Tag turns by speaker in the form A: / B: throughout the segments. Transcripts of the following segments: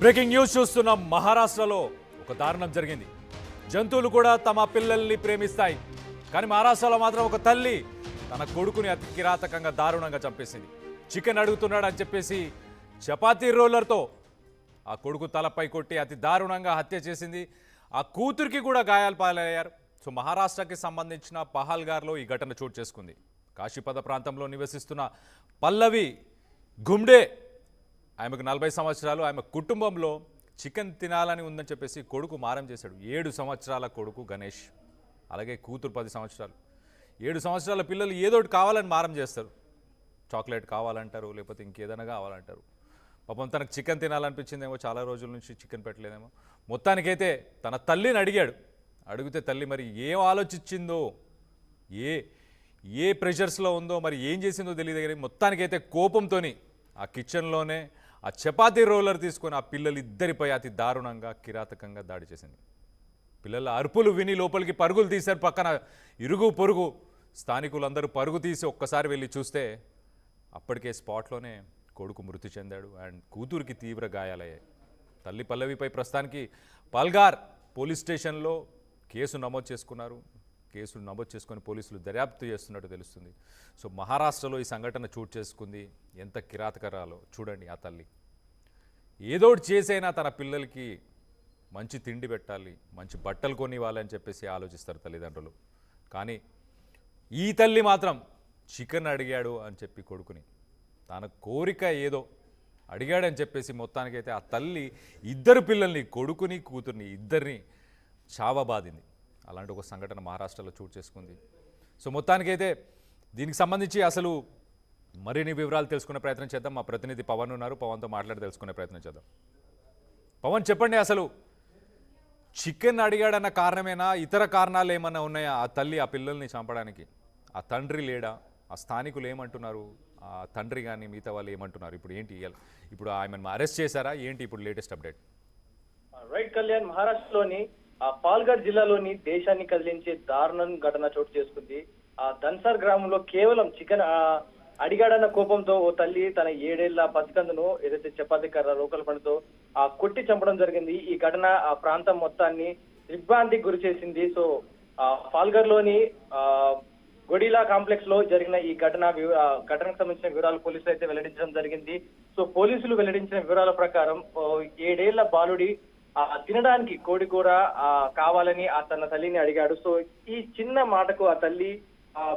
A: Breaking news చూస్తున్నాం. మహారాష్ట్రలో ఒక దారుణం జరిగింది. జంతువులు కూడా తమ పిల్లల్ని ప్రేమిస్తాయి, కానీ మహారాష్ట్రలో మాత్రం ఒక తల్లి తన కొడుకుని అతి కిరాతకంగా దారుణంగా చంపేసింది. చికెన్ అడుగుతున్నాడు అని చెప్పేసి చపాతీ రోలర్తో ఆ కొడుకు తలపై కొట్టి అతి దారుణంగా హత్య చేసింది. ఆ కూతురికి కూడా గాయాలు పాలయ్యారు. సో మహారాష్ట్రకి సంబంధించిన పహల్గార్లో ఈ ఘటన చోటు చేసుకుంది. కాశీపద ప్రాంతంలో నివసిస్తున్న పల్లవి గుమ్డే, ఆమెకు 40 సంవత్సరాలు. ఆమె కుటుంబంలో చికెన్ తినాలని ఉందని చెప్పేసి కొడుకు మారం చేశాడు. 7 సంవత్సరాల కొడుకు గణేష్, అలాగే కూతురు 10 సంవత్సరాలు. 7 సంవత్సరాల పిల్లలు ఏదోటి కావాలని మారం చేస్తారు. చాక్లెట్ కావాలంటారు, లేకపోతే ఇంకేదైనా కావాలంటారు. పాపం తనకు చికెన్ తినాలనిపించిందేమో, చాలా రోజుల నుంచి చికెన్ పెట్టలేదేమో. మొత్తానికైతే తన తల్లిని అడిగితే తల్లి మరి ఏం ఆలోచించిందో, ఏ ప్రెషర్స్లో ఉందో, మరి ఏం చేసిందో తెలియదు. కానీ మొత్తానికైతే కోపంతోని ఆ కిచెన్లోనే ఆ చపాతీ రోలర్ తీసుకొని ఆ పిల్లలిద్దరిపై అతి దారుణంగా కిరాతకంగా దాడి చేసింది. పిల్లల అరుపులు విని లోపలికి పరుగులు తీశారు. పక్కన ఇరుగు పొరుగు స్థానికులందరూ పరుగు తీసి ఒక్కసారి వెళ్ళి చూస్తే అప్పటికే స్పాట్లోనే కొడుకు మృతి చెందాడు అండ్ కూతురికి తీవ్ర గాయాలయ్యాయి. తల్లి పల్లవిపై ప్రస్తుతానికి పాల్గార్ పోలీస్ స్టేషన్లో కేసు నమోదు చేసుకొని పోలీసులు దర్యాప్తు చేస్తున్నట్టు తెలుస్తుంది. సో మహారాష్ట్రలో ఈ సంఘటన చోటు చేసుకుంది. ఎంత కిరాతకరాలో చూడండి. ఆ తల్లి ఏదోటి చేసైనా తన పిల్లలకి మంచి తిండి పెట్టాలి, మంచి బట్టలు కొనివ్వాలని చెప్పేసి ఆలోచిస్తారు తల్లిదండ్రులు. కానీ ఈ తల్లి మాత్రం చికెన్ అడిగాడు అని చెప్పి కొడుకుని, తన కోరిక ఏదో అడిగాడని చెప్పేసి మొత్తానికైతే ఆ తల్లి ఇద్దరు పిల్లల్ని, కొడుకుని కూతుర్ని ఇద్దరిని చావబాదింది. అలాంటి ఒక సంఘటన మహారాష్ట్రలో చోటు చేసుకుంది. సో మొత్తానికైతే దీనికి సంబంధించి అసలు మరిన్ని వివరాలు తెలుసుకునే ప్రయత్నం చేద్దాం. మా ప్రతినిధి పవన్ ఉన్నారు, పవన్తో మాట్లాడి తెలుసుకునే ప్రయత్నం చేద్దాం. పవన్, చెప్పండి, అసలు చికెన్ అడిగాడన్న కారణమేనా, ఇతర కారణాలు ఏమన్నా ఉన్నాయా ఆ తల్లి ఆ పిల్లల్ని చంపడానికి? ఆ తండ్రి లేడా? ఆ స్థానికులు ఏమంటున్నారు? ఆ తండ్రి కానీ మిగతా వాళ్ళు ఏమంటున్నారు? ఇప్పుడు ఏంటి, ఇప్పుడు ఆమెను అరెస్ట్ చేశారా ఏంటి ఇప్పుడు లేటెస్ట్ అప్డేట్?
B: రైట్ కళ్యాణ్, మహారాష్ట్రలోని పాల్ఘర్ జిల్లాలోని దేశాన్ని కదిలించే దారుణం ఘటన చోటు చేసుకుంది. ధన్సార్ గ్రామంలో కేవలం చికెన్ అడిగాడన్న కోపంతో ఓ తల్లి తన 7 ఏళ్ల పసికందును ఏదైతే చపాతీ కర్ర రోకల పండుతో కొట్టి చంపడం జరిగింది. ఈ ఘటన ఆ ప్రాంతం మొత్తాన్ని దిగ్భ్రాంతికి గురి చేసింది. సో పాల్ఘర్ లోని గొడిలా కాంప్లెక్స్ లో జరిగిన ఈ ఘటనకు సంబంధించిన వివరాలు పోలీసులు అయితే వెల్లడించడం జరిగింది. సో పోలీసులు వెల్లడించిన వివరాల ప్రకారం 7 ఏళ్ల బాలుడి తినడానికి కోడి కూర కావాలని తన తల్లిని అడిగాడు. సో ఈ చిన్న మాటకు ఆ తల్లి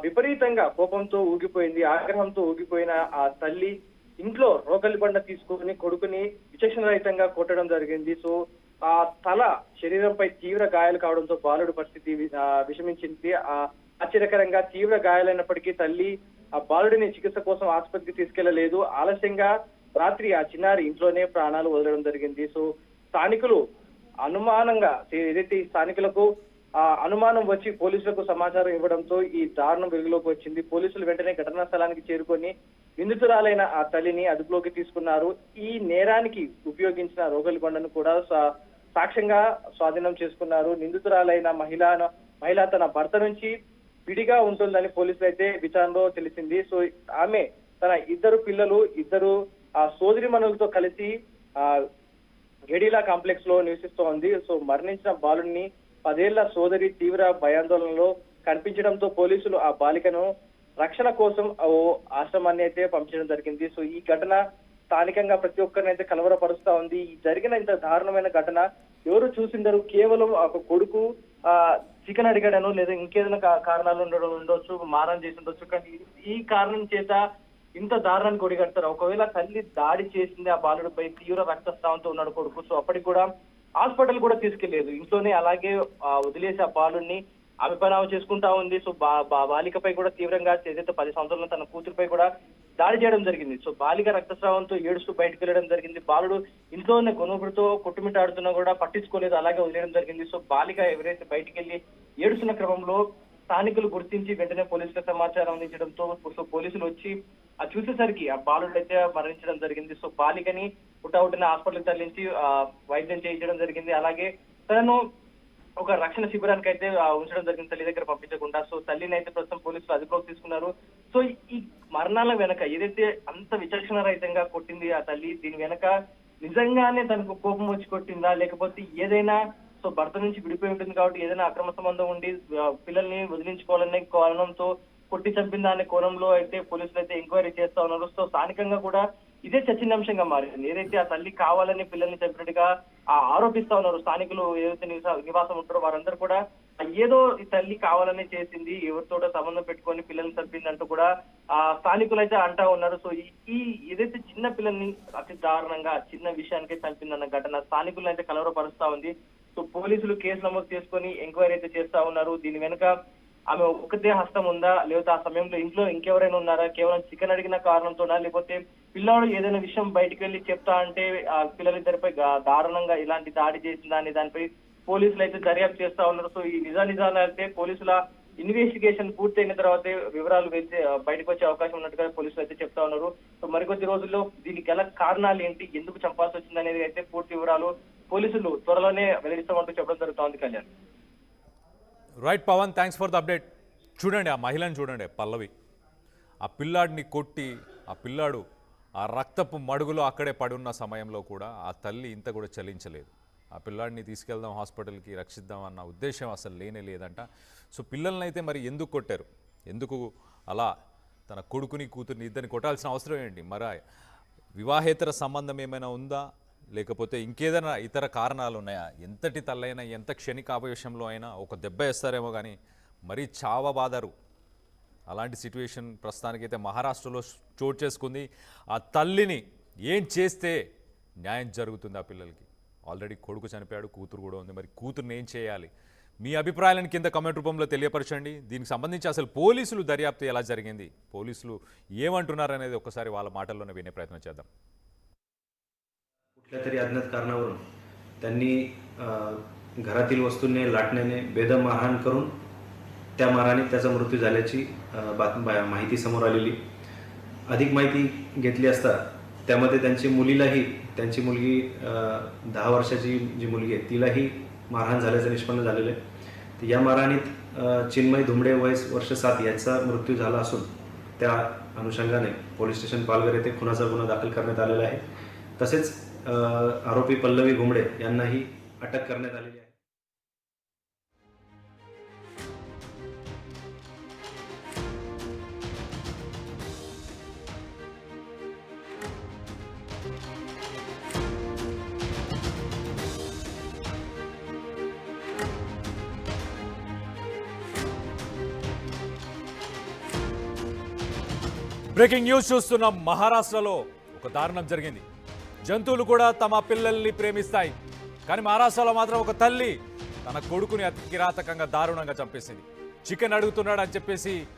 B: విపరీతంగా కోపంతో ఊగిపోయింది. ఆగ్రహంతో ఊగిపోయిన ఆ తల్లి ఇంట్లో రోకలి బండ తీసుకుని కొడుకుని విచక్షణ రహితంగా కొట్టడం జరిగింది. సో ఆ తల శరీరంపై తీవ్ర గాయాలు కావడంతో బాలుడి పరిస్థితి విషమించింది. ఆశ్చర్యకరంగా తీవ్ర గాయాలైనప్పటికీ తల్లి ఆ బాలుడిని చికిత్స కోసం ఆసుపత్రికి తీసుకెళ్లలేదు. ఆలస్యంగా రాత్రి ఆ చిన్నారి ఇంట్లోనే ప్రాణాలు వదలడం జరిగింది. సో స్థానికులు అనుమానంగా ఏదైతే స్థానికులకు అనుమానం వచ్చి పోలీసులకు సమాచారం ఇవ్వడంతో ఈ దారుణం వెలుగులోకి వచ్చింది. పోలీసులు వెంటనే ఘటనా స్థలానికి చేరుకొని నిందితురాలైన ఆ తల్లిని అదుపులోకి తీసుకున్నారు. ఈ నేరానికి ఉపయోగించిన రోగలి బండను కూడా సాక్ష్యంగా స్వాధీనం చేసుకున్నారు. నిందితురాలైన మహిళ తన భర్త నుంచి విడిగా ఉంటుందని పోలీసులు అయితే విచారణలో తెలిసింది. సో ఆమె తన ఇద్దరు సోదరిమణులతో కలిసి గెడిలా కాంప్లెక్స్ లో నివసిస్తోంది. సో మరణించిన బాలుడిని 10 ఏళ్ల సోదరి తీవ్ర భయాందోళనలో కనిపించడంతో పోలీసులు ఆ బాలికను రక్షణ కోసం ఓ ఆశ్రమాన్ని అయితే పంపించడం జరిగింది. సో ఈ ఘటన స్థానికంగా ప్రతి ఒక్కరిని అయితే కలవరపరుస్తా ఉంది. ఈ జరిగిన ఇంత దారుణమైన ఘటన ఎవరు చూసిందరు? కేవలం ఒక కొడుకు చికెన్ అడిగాడను లేదా ఇంకేదైనా కారణాలు ఉండొచ్చు, మారం చేసి ఉండొచ్చు. కానీ ఈ కారణం చేత ఇంత దారుణాన్ని కొడిగడతారు. ఒకవేళ తల్లి దాడి చేసింది ఆ బాలుడిపై, తీవ్ర రక్తస్రావంతో ఉన్నాడు కొడుకు. సో అప్పటికి కూడా హాస్పిటల్ కూడా తీసుకెళ్లేదు, ఇంట్లోనే అలాగే వదిలేసి ఆ బాలుడిని ఆమె పని ఆమె చేసుకుంటా ఉంది. సో బాలికపై కూడా తీవ్రంగా ఏదైతే 10 సంవత్సరాల తన కూతురుపై కూడా దాడి చేయడం జరిగింది. సో బాలిక రక్తస్రావంతో ఏడుస్తూ బయటకు వెళ్ళడం జరిగింది. బాలుడు ఇంట్లోనే గొనుగుడుతో కొట్టుమిట్టాడుతున్నా కూడా పట్టించుకోలేదు, అలాగే వదిలేయడం జరిగింది. సో బాలిక ఎవరైతే బయటికి వెళ్ళి ఏడుస్తున్న క్రమంలో స్థానికులు గుర్తించి వెంటనే పోలీసులకు సమాచారం అందించడంతో సో పోలీసులు వచ్చి చూసేసరికి ఆ బాలుడు అయితే మరణించడం జరిగింది. సో బాలికని పుట్టవుటిన హాస్పిటల్ తరలించి వైద్యం చేయించడం జరిగింది. అలాగే తనను ఒక రక్షణ శిబిరానికి అయితే ఉంచడం జరిగింది, తల్లి దగ్గర పంపించకుండా. సో తల్లిని అయితే ప్రస్తుతం పోలీసులు అదుపులోకి తీసుకున్నారు. సో ఈ మరణాల వెనక ఏదైతే అంత విచక్షణ రహితంగా కొట్టింది ఆ తల్లి, దీని వెనక నిజంగానే తనకు కోపం వచ్చి కొట్టిందా, లేకపోతే ఏదైనా సో భర్త నుంచి విడిపోయి ఉంటుంది కాబట్టి ఏదైనా అక్రమ సంబంధం ఉండి పిల్లల్ని వదిలించుకోవాలనే కారణంతో కొట్టి చంపిందా అనే కోణంలో అయితే పోలీసులు అయితే ఎంక్వైరీ చేస్తా ఉన్నారు. సో స్థానికంగా కూడా ఇదే చర్చనీయాంశంగా మారింది. ఏదైతే ఆ తల్లి కావాలని పిల్లల్ని చంపినట్టుగా ఆరోపిస్తా ఉన్నారు స్థానికులు, ఏదైతే నివాసం ఉంటారో వారందరూ కూడా ఏదో ఈ తల్లి కావాలనే చేసింది, ఎవరితోటో సంబంధం పెట్టుకొని పిల్లల్ని చంపింది అంటూ కూడా స్థానికులు అయితే అంటా ఉన్నారు. సో ఈ ఏదైతే చిన్న పిల్లల్ని అతి దారుణంగా చిన్న విషయానికే చంపిందన్న ఘటన స్థానికులను అయితే కలవరపరుస్తా ఉంది. సో పోలీసులు కేసు నమోదు చేసుకొని ఎంక్వైరీ అయితే చేస్తా ఉన్నారు. దీని వెనుక ఆమె ఒకటే హస్తం ఉందా, లేకపోతే ఆ సమయంలో ఇంట్లో ఇంకెవరైనా ఉన్నారా, కేవలం చికెన్ అడిగిన కారణంతోనా, లేకపోతే పిల్లాడు ఏదైనా విషయం బయటకు వెళ్ళి చెప్తా అంటే ఆ పిల్లలిద్దరిపై దారుణంగా ఇలాంటి దాడి చేసిందా అనే దానిపై పోలీసులు అయితే దర్యాప్తు చేస్తా ఉన్నారు. సో ఈ నిజాలు అయితే పోలీసుల ఇన్వెస్టిగేషన్ పూర్తయిన తర్వాతే వివరాలు బయటకు వచ్చే అవకాశం ఉన్నట్టుగా పోలీసులు అయితే చెప్తా ఉన్నారు. సో మరికొద్ది రోజుల్లో దీనికి గల కారణాలు ఏంటి, ఎందుకు చంపాల్సి వచ్చింది అనేది అయితే పూర్తి వివరాలు పోలీసులు త్వరలోనే వెల్లడిస్తామంటూ చెప్పడం జరుగుతోంది. Kalyan.
A: Right Pawan, thanks for the update. చూడండి ఆ మహిళను చూడండి, పల్లవి. ఆ పిల్లాడిని కొట్టి ఆ పిల్లాడు ఆ రక్తపు మడుగులో అక్కడే పడున్న సమయంలో కూడా ఆ తల్లి ఇంత కూడా చలించలేదు. ఆ పిల్లాడిని తీసుకెళ్దాం హాస్పిటల్కి, రక్షిద్దాం అన్న ఉద్దేశం అసలు లేనే లేదంట. సో పిల్లల్ని అయితే మరి ఎందుకు కొట్టారు, ఎందుకు అలా తన కొడుకుని కూతుర్ని ఇద్దరిని కొట్టాల్సిన అవసరం ఏంటి? మరి వివాహేతర సంబంధం ఏమైనా ఉందా, లేకపోతే ఇంకేదైనా ఇతర కారణాలు ఉన్నాయా? ఎంతటి తల్లైనా ఎంత క్షణికాపవేశంలో అయినా ఒక దెబ్బ వేస్తారేమో కానీ మరీ చావబాదరు. అలాంటి సిచ్యువేషన్ ప్రస్తుతానికైతే మహారాష్ట్రలో చోటు చేసుకుంది. ఆ తల్లిని ఏం చేస్తే న్యాయం జరుగుతుంది ఆ పిల్లలకి? ఆల్రెడీ కొడుకు చనిపోయాడు, కూతురు కూడా ఉంది. మరి కూతురుని ఏం చేయాలి? మీ అభిప్రాయాలను కింద కమెంట్ రూపంలో తెలియపరచండి. దీనికి సంబంధించి అసలు పోలీసులు దర్యాప్తు ఎలా జరిగింది, పోలీసులు ఏమంటున్నారనేది ఒకసారి వాళ్ళ మాటల్లోనే వినే ప్రయత్నం చేద్దాం.
C: कुठल्या तरी अज्ञात कारणावरून त्यांनी घरातील वस्तूंनी लाटण्याने बेदम मारहाण करून त्या मारहाणीत त्याचा मृत्यू झाल्याची माहिती समोर आलेली. अधिक माहिती घेतली असता त्यामध्ये त्यांची मुलगी 10 वर्षाची जी मुलगी आहे तिलाही मारहाण झाल्याचं निष्पन्न झालेलं आहे. तर या मारहाणीत चिन्मय धुमडे वय वर्ष 7 याचा मृत्यू झाला असून त्या अनुषंगाने पोलीस स्टेशन पालघर येथे खुनाचा गुन्हा दाखल करण्यात आलेला आहे. तसेच आरोपी पल्लवी घुमडे यांनाही अटक करण्यात आलेली आहे.
A: బ్రేకింగ్ న్యూస్ చూస్తున్నాం. మహారాష్ట్రలో ఒక దారుణం జరిగింది. జంతువులు కూడా తమ పిల్లల్ని ప్రేమిస్తాయి, కానీ మహారాష్ట్రలో మాత్రం ఒక తల్లి తన కొడుకుని అతి కిరాతకంగా దారుణంగా చంపేసింది. చికెన్ అడుగుతున్నాడు అని చెప్పేసి